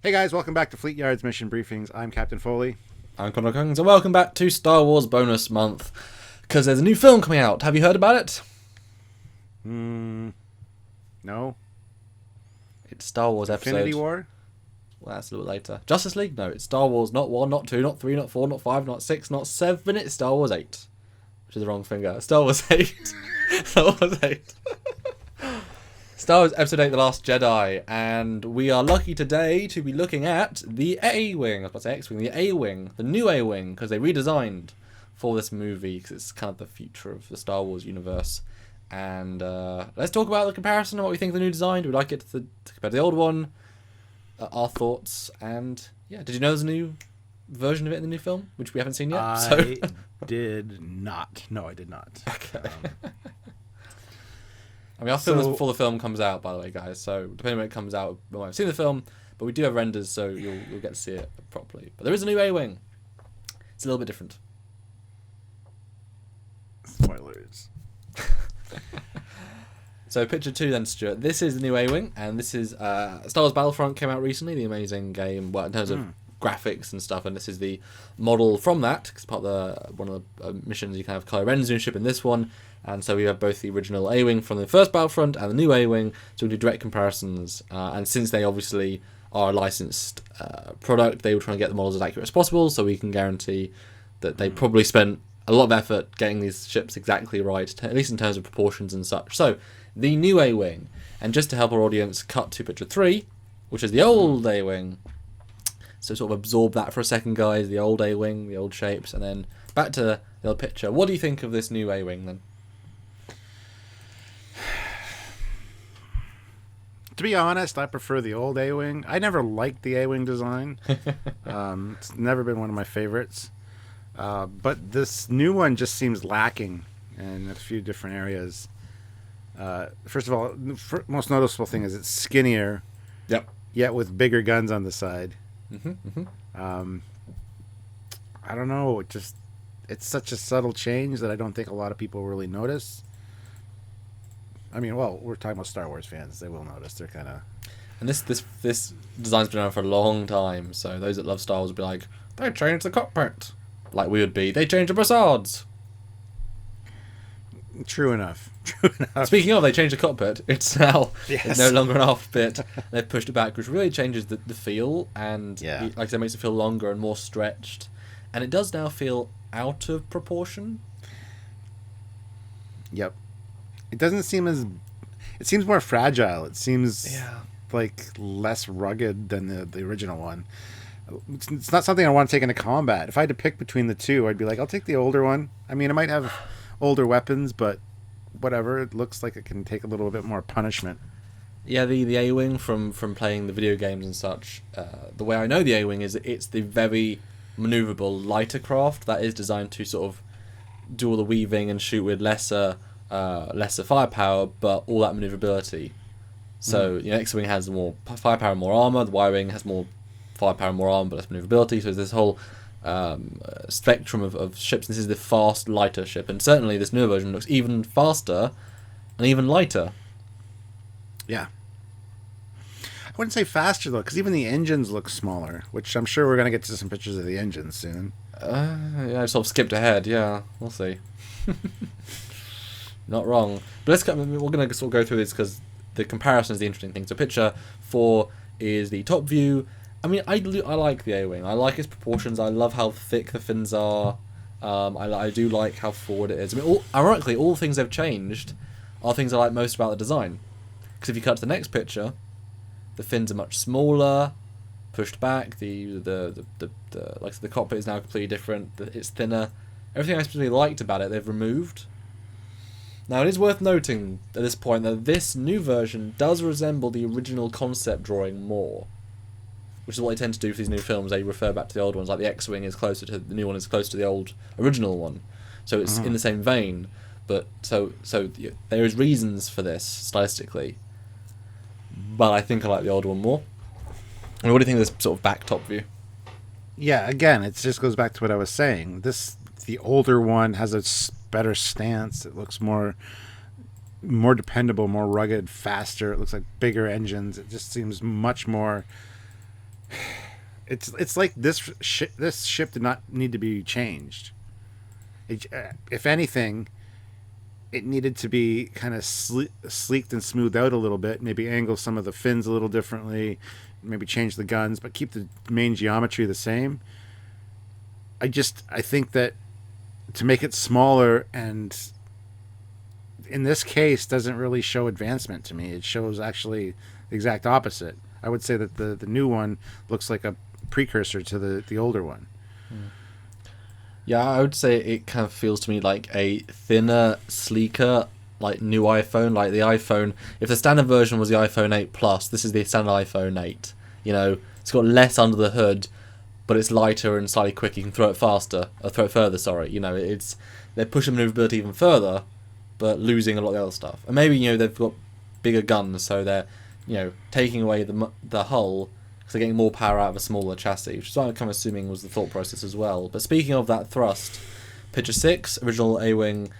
Hey guys, welcome back to Fleetyards Mission Briefings. I'm Captain Foley. I'm Connor Cummings, and welcome back to Star Wars Bonus Month, because there's a new film coming out. Have you heard about it? No? It's Star Wars episode... Infinity War? Well, that's a little later. Justice League? No, it's Star Wars, not 1, not 2, not 3, not 4, not 5, not 6, not 7, it's Star Wars 8. Which is the wrong finger. Star Wars 8. Star Wars 8. Star Wars Episode 8, The Last Jedi, and we are lucky today to be looking at the A-Wing. I was about to say X-Wing, the A-Wing, the new A-Wing, because they redesigned for this movie, because it's kind of the future of the Star Wars universe. And let's talk about the comparison and what we think of the new design. Do we like it to compare to the old one? Our thoughts, and yeah, did you know there's a new version of it in the new film, which we haven't seen yet? I did not. No, I did not. Okay. I mean, our film is before the film comes out, by the way, guys. So depending on when it comes out, we might have seen the film, but we do have renders, so you'll get to see it properly. But there is a new A-Wing. It's a little bit different. Spoilers. So picture 2 then, Stuart. This is the new A-Wing, and this is Star Wars Battlefront came out recently, the amazing game, well, in terms of graphics and stuff, and this is the model from that, because part of one of the missions you can have Kylo Ren's new ship in this one, and so we have both the original A-Wing from the first Battlefront and the new A-Wing, so we do direct comparisons, and since they obviously are a licensed product, they were trying to get the models as accurate as possible, so we can guarantee that they probably spent a lot of effort getting these ships exactly right, at least in terms of proportions and such. So, the new A-Wing, and just to help our audience cut to picture 3, which is the old A-Wing, so sort of absorb that for a second, guys, the old A-Wing, the old shapes, and then back to the old picture. What do you think of this new A-Wing, then? To be honest, I prefer the old A-Wing. I never liked the A-Wing design. It's never been one of my favorites. But this new one just seems lacking in a few different areas. First of all, the most noticeable thing is it's skinnier, yet with bigger guns on the side. I don't know. It's such a subtle change that I don't think a lot of people really notice. I mean, well, we're talking about Star Wars fans; they will notice. They're kind of. And this design's been around for a long time, so those that love Star Wars will be like, they changed the cockpit, like we would be. They changed the brassards. True enough. True enough. Speaking of, they changed the cockpit. It's now it's no longer an off bit. They've pushed it back, which really changes the feel, and like I said, makes it feel longer and more stretched. And it does now feel out of proportion. Yep. It doesn't seem as... It seems more fragile. It seems like less rugged than the original one. It's not something I want to take into combat. If I had to pick between the two, I'd be like, I'll take the older one. I mean, it might have older weapons, but whatever. It looks like it can take a little bit more punishment. Yeah, the A-Wing from playing the video games and such, the way I know the A-Wing is it's the very maneuverable lighter craft that is designed to sort of do all the weaving and shoot with lesser firepower, but all that maneuverability. So X-Wing has more firepower and more armor. The Y-Wing has more firepower and more armor, but less maneuverability. So there's this whole spectrum of ships. This is the fast, lighter ship, and certainly this newer version looks even faster and even lighter. Yeah. I wouldn't say faster, though, because even the engines look smaller, which I'm sure we're going to get to some pictures of the engines soon. Yeah, I sort of skipped ahead. Yeah, we'll see. Not wrong. But we're going to sort of go through this because the comparison is the interesting thing. So picture 4 is the top view. I mean, I like the A-Wing. I like its proportions. I love how thick the fins are. I do like how forward it is. I mean, ironically, all the things they've changed are things I like most about the design. Because if you cut to the next picture, the fins are much smaller, pushed back. The cockpit is now completely different. It's thinner. Everything I specifically liked about it, they've removed. Now, it is worth noting at this point that this new version does resemble the original concept drawing more, which is what they tend to do for these new films. They refer back to the old ones, like the X-Wing is closer to the new one is closer to the old original one, so it's in the same vein. But so there is reasons for this stylistically, but I think I like the old one more. I mean, what do you think of this sort of back top view? Yeah, again, it just goes back to what I was saying. The older one has a better stance. It looks more dependable, more rugged, faster. It looks like bigger engines. It just seems much more It's like this ship did not need to be changed. If anything, it needed to be kind of sleeked and smoothed out a little bit. Maybe angle some of the fins a little differently. Maybe change the guns, but keep the main geometry the same. I think that to make it smaller and in this case doesn't really show advancement to me. It shows actually the exact opposite. I would say that the new one looks like a precursor to the older one. Yeah, I would say it kind of feels to me like a thinner, sleeker, like new iPhone. Like the iPhone, if the standard version was the iPhone 8 Plus, this is the standard iPhone 8. You know, it's got less under the hood, but it's lighter and slightly quicker. You can throw it faster, or throw it further. Sorry, you know, they're pushing maneuverability even further, but losing a lot of the other stuff. And maybe they've got bigger guns, so they're taking away the hull. They're getting more power out of a smaller chassis, which is what I'm kind of assuming was the thought process as well. But speaking of that thrust, Picture 6, original A-Wing,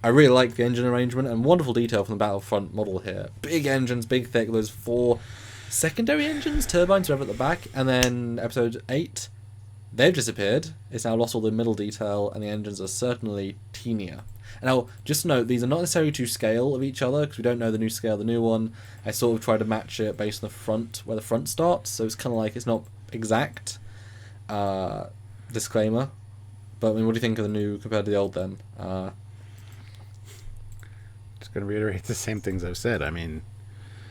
I really like the engine arrangement and wonderful detail from the Battlefront model here. Big engines, big thick, those 4 secondary engines, turbines, whatever at the back. And then Episode 8, they've disappeared. It's now lost all the middle detail, and the engines are certainly teenier. And now, just note, these are not necessarily to scale of each other, because we don't know the new scale of the new one. I sort of tried to match it based on the front, where the front starts, so it's kind of like it's not exact. Disclaimer. But, I mean, what do you think of the new compared to the old, then? Just going to reiterate the same things I've said. I mean,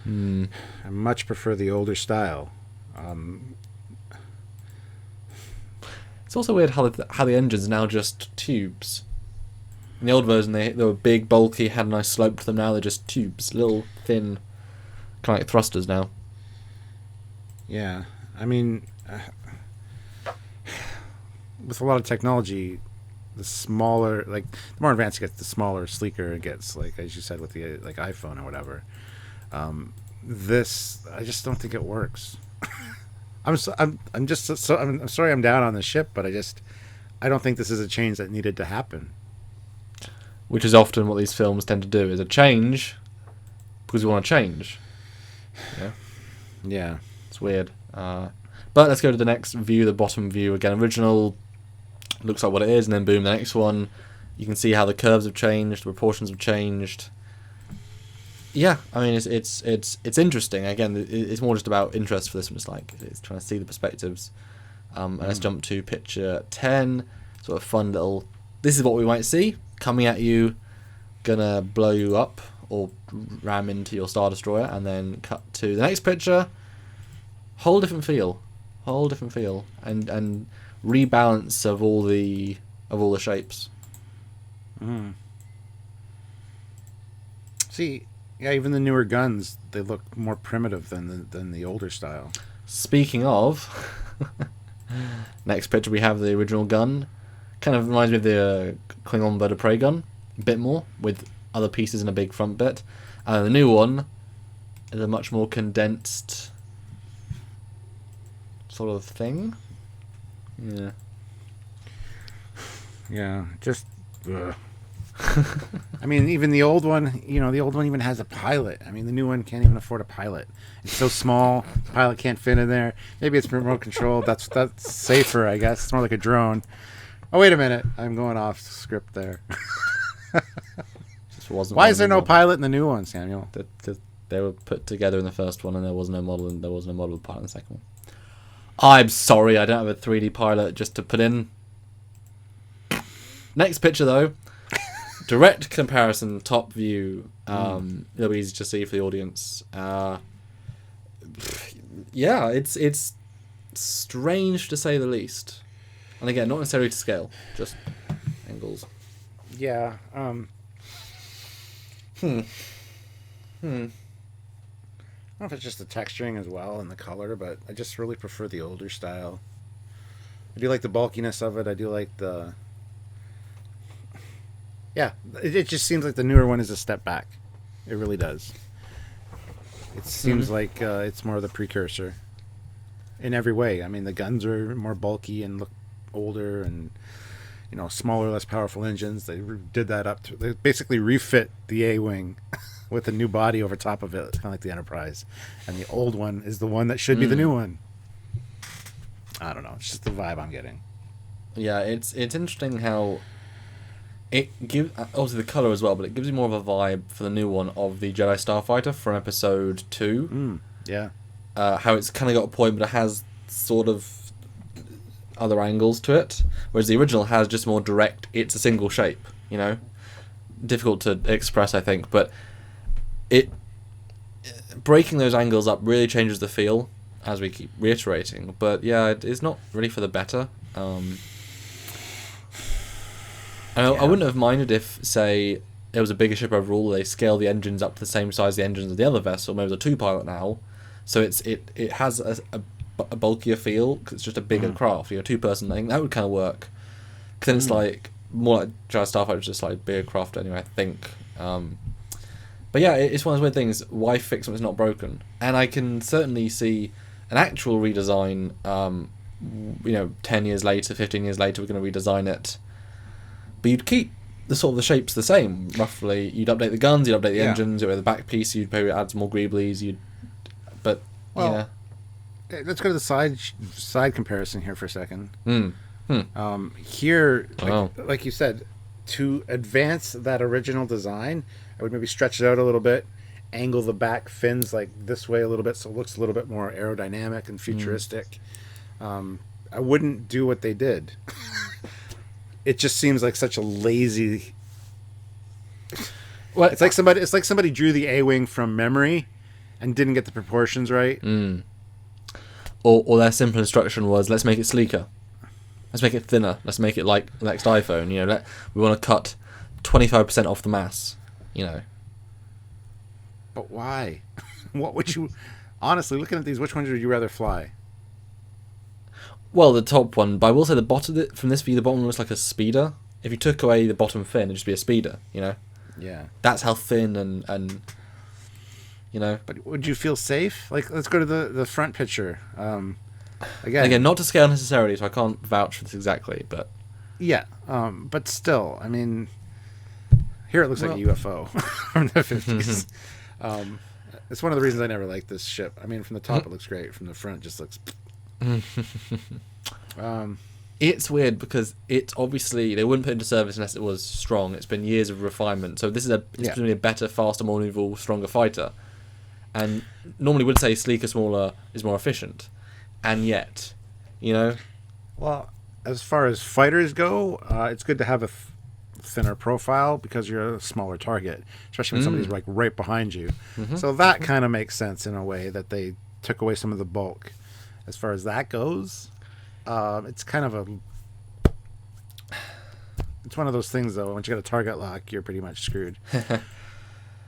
I much prefer the older style. It's also weird how the engine's now just tubes. In the old version, they were big, bulky, had a nice slope to them. Now they're just tubes, little, thin, kind of like thrusters now. Yeah, I mean, with a lot of technology, the smaller, like the more advanced it gets, the smaller, sleeker it gets. Like as you said with the like iPhone or whatever. This, I just don't think it works. I'm sorry I'm down on the ship, but I don't think this is a change that needed to happen. Which is often what these films tend to do, is a change because we want to change. Yeah. It's weird. But let's go to the next view, the bottom view. Again, original looks like what it is, and then boom, the next one. You can see how the curves have changed, the proportions have changed. Yeah, I mean, it's interesting. Again, it's more just about interest for this one. It's trying to see the perspectives. And let's jump to picture 10. Sort of fun little... This is what we might see. Coming at you, gonna blow you up or ram into your Star Destroyer, and then cut to the next picture. Whole different feel, and rebalance of all the shapes. See, yeah, even the newer guns, they look more primitive than the older style. Speaking of, next picture we have the original gun. Kind of reminds me of the Klingon Bird of Prey gun, a bit more, with other pieces and a big front bit. And the new one is a much more condensed sort of thing. Yeah, just... I mean, even the old one, the old one even has a pilot. I mean, the new one can't even afford a pilot. It's so small, the pilot can't fit in there. Maybe it's remote controlled. That's safer, I guess. It's more like a drone. Oh, wait a minute. I'm going off script there. Why is there no pilot in the new one, Samuel? Because they were put together in the first one, and there was no model, and there was no model of pilot in the second one. I'm sorry, I don't have a 3D pilot just to put in. Next picture, though. Direct comparison, top view. It'll be easy to see for the audience. Yeah, it's strange to say the least. And again, not necessarily to scale, just angles. Yeah. I don't know if it's just the texturing as well and the color, but I just really prefer the older style. I do like the bulkiness of it. I do like the... Yeah, it just seems like the newer one is a step back. It really does. It seems like it's more of the precursor in every way. I mean, the guns are more bulky and look older, and smaller, less powerful engines. They did that up to... They basically refit the A-Wing with a new body over top of it, kind of like the Enterprise. And the old one is the one that should be the new one. I don't know. It's just the vibe I'm getting. Yeah, it's interesting how it gives, obviously the color as well, but it gives you more of a vibe for the new one of the Jedi Starfighter from episode 2. Yeah. How it's kind of got a point, but it has sort of other angles to it, whereas the original has just more direct. It's a single shape, you know, difficult to express, I think, but it breaking those angles up really changes the feel, as we keep reiterating. But yeah, it's not really for the better. I wouldn't have minded if, say, it was a bigger ship overall. They scale the engines up to the same size as the engines of the other vessel. Maybe it's a 2-pilot now, so it has a bulkier feel because it's just a bigger craft. You know, 2-person. I think that would kind of work. Because then it's like more like Jedi Starfighter, is just like a bigger craft anyway, I think. But yeah, it's one of those weird things. Why fix something that's not broken? And I can certainly see an actual redesign. 10 years later, 15 years later, we're going to redesign it. But you'd keep the sort of the shapes the same, roughly. You'd update the guns, you'd update the engines, you'd update the back piece, you'd maybe add some more Greeblies, Let's go to the side comparison here for a second. Here, like you said, to advance that original design, I would maybe stretch it out a little bit, angle the back fins like this way a little bit so it looks a little bit more aerodynamic and futuristic. I wouldn't do what they did. It just seems like such a lazy. It's like somebody drew the A-wing from memory and didn't get the proportions right. Or their simple instruction was, let's make it sleeker, let's make it thinner, let's make it like the next iPhone. You know, we want to cut 25% off the mass. You know. But why? What would you? Honestly, looking at these, which ones would you rather fly? Well, the top one, but I will say from this view, the bottom one looks like a speeder. If you took away the bottom fin, it'd just be a speeder, you know? Yeah. That's how thin and you know. But would you feel safe? Like, let's go to the front picture. Again, not to scale necessarily, so I can't vouch for this exactly, but... Yeah, but still, I mean, here it looks like a UFO from the 50s. It's one of the reasons I never liked this ship. I mean, from the top it looks great. From the front it just looks... It's weird because it's obviously they wouldn't put it into service unless it was strong. It's been years of refinement, so this is presumably a better, faster, more maneuverable, stronger fighter. And normally would say sleeker, smaller is more efficient, and yet, you know. Well, as far as fighters go, it's good to have a thinner profile because you're a smaller target, especially when somebody's like right behind you. So that kind of makes sense in a way that they took away some of the bulk. As far as that goes, it's kind of it's one of those things though. Once you got a target lock, you're pretty much screwed.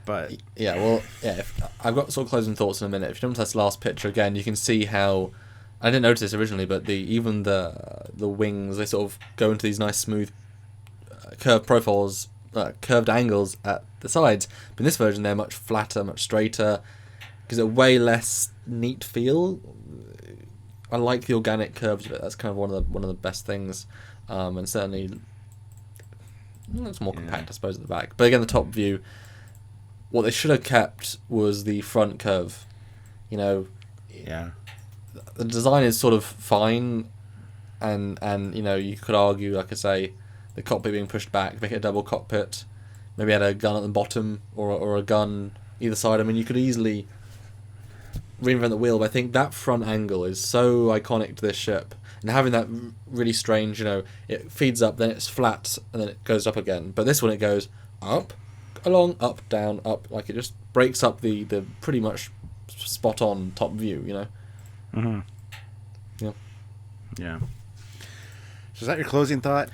But I've got sort of closing thoughts in a minute. If you jump to this last picture again, you can see how I didn't notice this originally, but even the wings, they sort of go into these nice smooth curved profiles, curved angles at the sides. But in this version, they're much flatter, much straighter, because a way less neat feel. I like the organic curves of it. That's kind of one of the best things, and certainly it's more compact, I suppose, at the back. But again, the top view, what they should have kept was the front curve. You know, the design is sort of fine, and you know, you could argue, like I say, the cockpit being pushed back, make it a double cockpit, maybe add a gun at the bottom or a gun either side. I mean, you could easily reinvent the wheel, but I think that front angle is so iconic to this ship, and having that really strange, you know, it feeds up, then it's flat, and then it goes up again. But this one, it goes up, along, up, down, up, like it just breaks up the pretty much spot on top view, you know. Yeah. So is that your closing thought?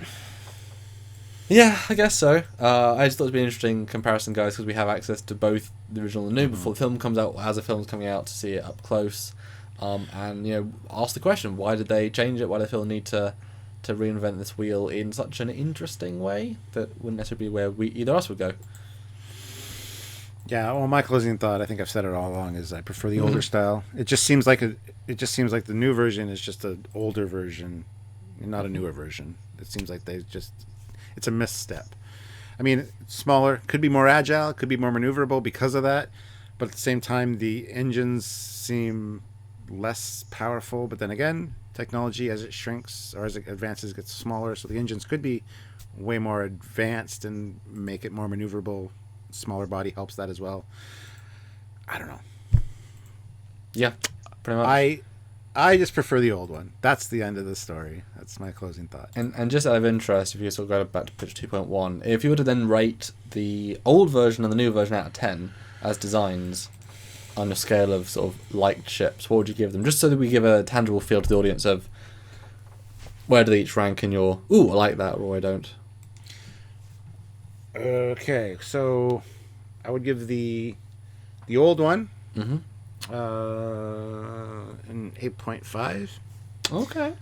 Yeah, I guess so. I just thought it'd be an interesting comparison, guys, because we have access to both the original and the new before the film comes out, as the film's coming out, to see it up close. And, you know, ask the question, why did they change it? Why did they feel the need to reinvent this wheel in such an interesting way that wouldn't necessarily be where either of us would go? Yeah, well, my closing thought, I think I've said it all along, is I prefer the older style. It just seems like the new version is just an older version, not a newer version. It seems like it's a misstep. I mean, it's smaller, could be more agile, could be more maneuverable because of that, but at the same time, the engines seem less powerful. But then again, technology as it shrinks or as it advances, gets smaller. So the engines could be way more advanced and make it more maneuverable. Smaller body helps that as well. I don't know. Yeah, pretty much. I just prefer the old one. That's the end of the story. That's my closing thought. And just out of interest, if you sort of go back to pitch 2.1, if you were to then rate the old version and the new version out of 10 as designs on a scale of sort of liked ships, what would you give them? Just so that we give a tangible feel to the audience of where do they each rank in your, ooh, I like that, or I don't. Okay, so I would give the old one Mm-hmm. an 8.5. Okay.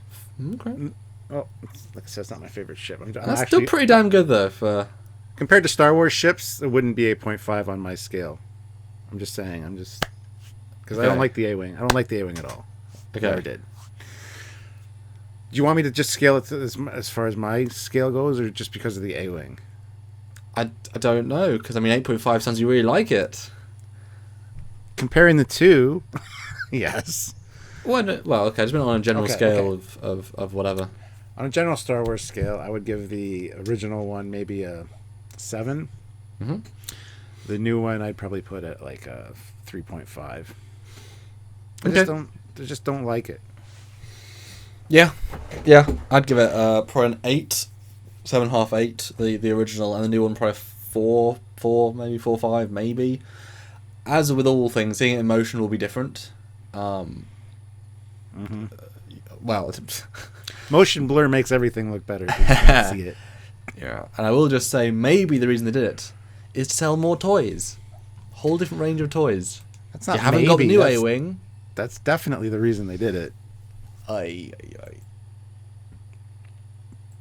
Oh, like I said, it's not my favorite ship. I'm That's actually, still pretty damn good, though. For compared to Star Wars ships, it wouldn't be 8.5 on my scale. I'm just saying. Because I don't like the A-Wing. I don't like the A-Wing at all. Okay. Never did. Do you want me to just scale it to as far as my scale goes, or just because of the A-Wing? I don't know, because, I mean, 8.5 sounds you really like it. Comparing the two, yes. Well, okay, just been on a general scale okay. of whatever. On a general Star Wars scale, I would give the original one maybe a 7. Mm-hmm. The new one, I'd probably put at like a 3.5. I just don't like it. Yeah, I'd give it probably an 8, 7.5, 8. The original, and the new one probably 4, maybe 4, 5, maybe. As with all things, seeing it in motion will be different. Well, motion blur makes everything look better. You can see it. Yeah, and I will just say maybe the reason they did it is to sell more toys. Whole different range of toys. That's not. You haven't got the maybe. new A-Wing. That's definitely the reason they did it. Aye.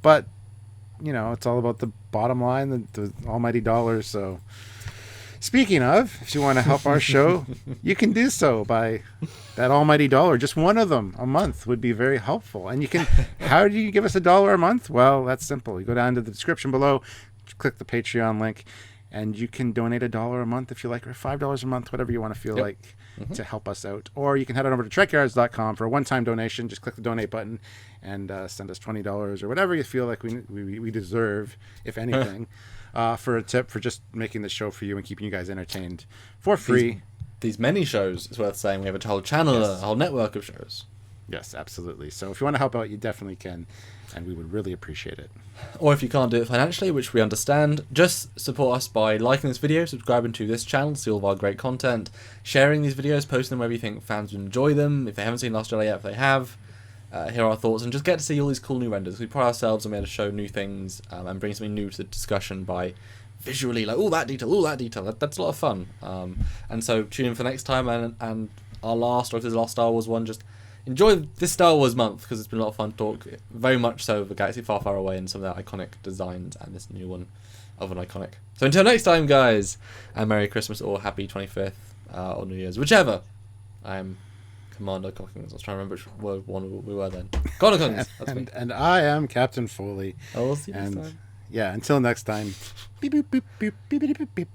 But it's all about the bottom line, the almighty dollar. So, speaking of, if you want to help our show, you can do so by that almighty dollar. Just one of them a month would be very helpful. And you can. How do you give us $1 a month? Well, that's simple. You go down to the description below, click the Patreon link, and you can donate $1 a month if you like, or $5 a month, whatever you want to feel like to help us out. Or you can head on over to Trekyards.com for a one-time donation. Just click the donate button and send us $20 or whatever you feel like we deserve, if anything, for a tip for just making the show for you and keeping you guys entertained for free. These many shows, it's worth saying. We have a whole channel, a whole network of shows. Yes, absolutely. So if you want to help out, you definitely can, and we would really appreciate it. Or if you can't do it financially, which we understand, just support us by liking this video, subscribing to this channel to see all of our great content, sharing these videos, posting them wherever you think fans would enjoy them. If they haven't seen Last Jedi yet, if they have, hear our thoughts, and just get to see all these cool new renders. We pride ourselves on being able to show new things and bring something new to the discussion by visually, like, all that detail. That's a lot of fun. And so tune in for next time and our last, or if there's a last Star Wars one, just enjoy this Star Wars month, because it's been a lot of fun to talk, very much so, of a galaxy far, far away and some of their iconic designs, and this new one of an iconic. So until next time, guys, and Merry Christmas or Happy 25th or New Year's, whichever. I'm Commander Cockings. I was trying to remember which one we were then. Commander Cockings. That's me. And I am Captain Foley. I will see you next time. Yeah, until next time. Beep, boop, boop, boop, beep, beep, beep, beep.